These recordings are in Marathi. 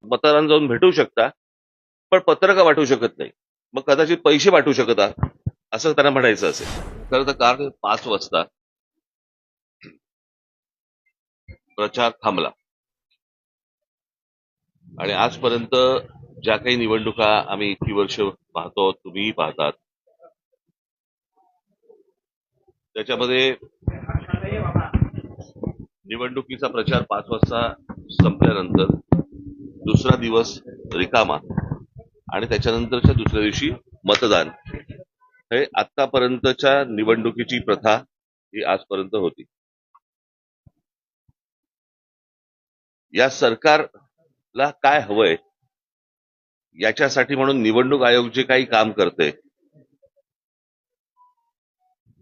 मतदारांना जाऊन भेटू शकता, पण पत्रकं वाटू शकत नाही. मग कदाचित पैसे वाटू शकता, असं त्यांना म्हणायचं असेल. खरं तर काल 5 वाजता प्रचार थांबला आणि आजपर्यंत ज्या काही निवडणुका आम्ही इतकी वर्ष पाहतो, तुम्हीही पाहतात, त्याच्यामध्ये निवडणुकीचा प्रचार 5 वाजता संपल्यानंतर दुसरा दिवस रिकामा आणि त्याच्यानंतरच्या दुसऱ्या दिवशी मतदान, हे आतापर्यंतच्या निवडणुकीची प्रथा ही आजपर्यंत होती. या सरकारला काय हवंय याच्यासाठी म्हणून निवडणूक आयोग जे काही काम करते,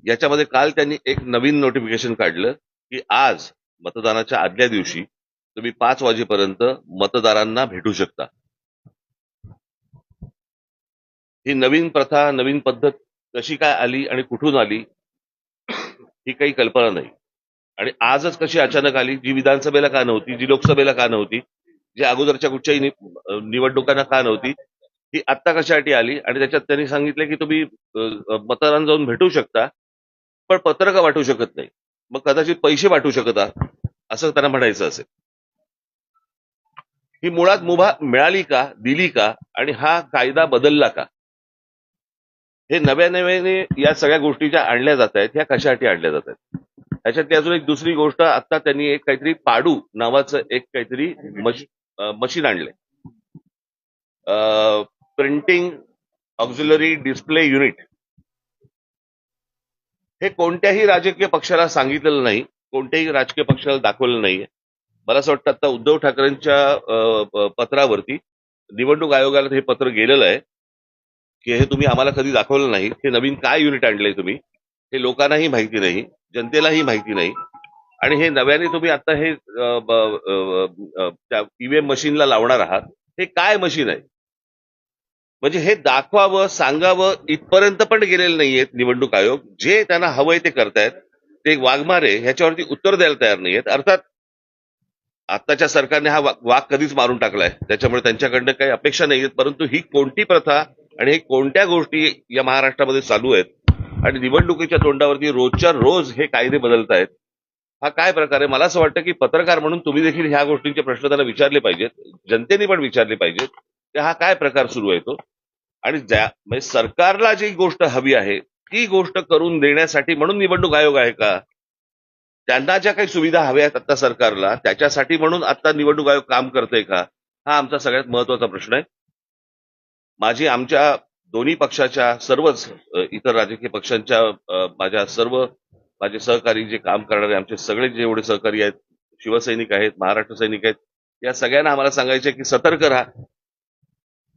याच्यामध्ये काल त्यांनी एक नवीन नोटिफिकेशन काढलं की आज मतदानाच्या आदल्या दिवशी तुम्ही 5 वाजेपर्यंत मतदारांना भेटू शकता. ही नवीन प्रथा, नवीन पद्धत कशी काय आली आणि कुठून आली ही काही कल्पना नाही. आणि आजच कशी अचानक आली, जी विधानसभेला का नव्हती, जी लोकसभेला का नव्हती, जी अगोदरच्या कुठच्याही निवडणुकांना का नव्हती, ही आत्ता कशासाठी आली. आणि त्याच्यात त्यांनी सांगितलं की तुम्ही मतदारांना जाऊन भेटू शकता, पण पत्रकं वाटू शकत नाही. मग कदाचित पैसे वाटू शकता, असं त्यांना म्हणायचं असेल. ही मुळात मुभा मिळाली का, दिली का, आणि हा कायदा बदलला का, हे नव्याने या सगळ्या गोष्टी ज्या आणल्या जात आहेत, ह्या कशासाठी आणल्या जात आहेत. त्याच्यातली अजून एक दुसरी गोष्ट, आता त्यांनी एक काहीतरी पाडू नावाचं एक काहीतरी मशीन आणलंय, प्रिंटिंग ऑक्झिलरी डिस्प्ले युनिट. हे कोणत्याही राजकीय पक्षाला सांगितलेलं नाही, कोणत्याही राजकीय पक्षाला दाखवलेलं नाहीये. मला असं वाटतं आता उद्धव ठाकरेंच्या पत्रावरती निवडणूक आयोगाला हे पत्र गेलेलं आहे की हे तुम्ही आम्हाला कधी दाखवलं नाही, हे नवीन काय युनिट आणलंय तुम्ही, हे लोकांनाही माहिती नाही, जनतेलाही माहिती नाही. आणि हे नव्याने तुम्ही आता हे ईव्हीएम मशीनला लावणार आहात, हे काय मशीन आहे. म्हणजे हे दाखवावं, सांगावं इथपर्यंत पण गेलेले नाहीयेत निवडणूक आयोग. जे त्यांना हवंय ते करतायत. ते वाघमारे ह्याच्यावरती उत्तर द्यायला तयार नाहीयेत. अर्थात आताच्या सरकारने हा वाघ कधीच मारून टाकलाय, त्याच्यामुळे त्यांच्याकडनं काही अपेक्षा नाहीयेत. परंतु ही कोणती प्रथा आणि हे कोणत्या गोष्टी या महाराष्ट्रामध्ये चालू आहेत आणि निवडणुकीच्या तोंडावरती रोजच्या रोज हे कायदे बदलतायत, हा काय प्रकार आहे. मला असं वाटतं की पत्रकार म्हणून तुम्ही देखील ह्या गोष्टींचे प्रश्न त्यांना विचारले पाहिजेत, जनतेने पण विचारले पाहिजेत की हा काय प्रकार सुरू आहे तो. आणि म्हणजे सरकारला जी गोष्ट हवी आहे ती गोष्ट करून देण्यासाठी म्हणून निवडणूक आयोग आहे का, त्यांना ज्या काही सुविधा हव्या आहेत आता सरकारला त्याच्यासाठी म्हणून आता निवडणूक आयोग काम करतोय का, हा आमचा सगळ्यात महत्वाचा प्रश्न आहे. आमच्या दोन्ही पक्षाच्या सर्वच इतर राजकीय पक्षांच्या माझे सहकारी जे काम करणारे आमचे सगळे जेवढे सहकारी आहेत, शिवसैनिक आहेत, महाराष्ट्र सैनिक आहेत, या सगळ्यांना आम्हाला सांगायचं की सतर्क राहा,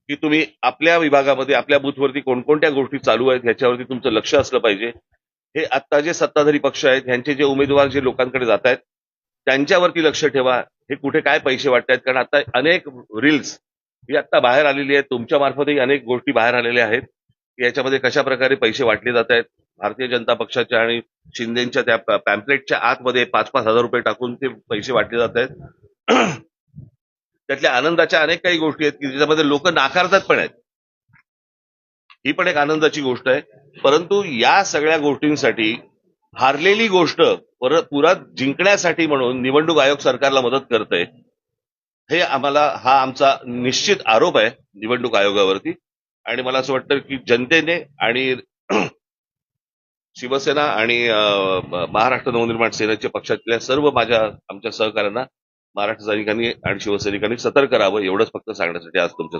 की तुम्ही आपल्या विभागामध्ये आपल्या बूथवरती कोणकोणत्या गोष्टी चालू आहेत ह्याच्यावरती तुमचं लक्ष असलं पाहिजे. हे आता जे सत्ताधारी पक्ष आहेत ह्यांचे जे उमेदवार जे लोकांकडे जात आहेत त्यांच्यावरती लक्ष ठेवा, हे कुठे काय पैसे वाटत आहेत. कारण आता अनेक रील्स ही आता बाहेर आलेली आहेत, तुमच्या मार्फतही अनेक गोष्टी बाहेर आलेल्या आहेत की याच्यामध्ये कशा प्रकारे पैसे वाटले जात आहेत. भारतीय जनता पक्षाच्या आणि शिंदेच्या त्या पॅम्पलेटच्या आतमध्ये 5-5 हजार रुपये टाकून ते पैसे वाटले जात आहेत. त्यातल्या आनंदाच्या अनेक काही गोष्टी आहेत की ज्याच्यामध्ये लोक नाकारतात पण आहेत, ही पण एक आनंदाची गोष्ट आहे. परंतु या सगळ्या गोष्टींसाठी हारलेली गोष्ट पुन्हा जिंकण्यासाठी म्हणून निवडणूक आयोग सरकारला मदत करतंय, हे हा आमचा निश्चित आरोप आहे निवडणूक आयोगावरती. आणि मला असं वाटतं की जनतेने आणि शिवसेना आणि महाराष्ट्र नवनिर्माण सेनेच्या पक्षातल्या सर्व आमच्या सहकाऱ्यांना महाराष्ट्र सैनिकांनी आणि शिवसैनिकांनी सतर्क राहावं, एवढंच फक्त सांगण्यासाठी आज तुमच्या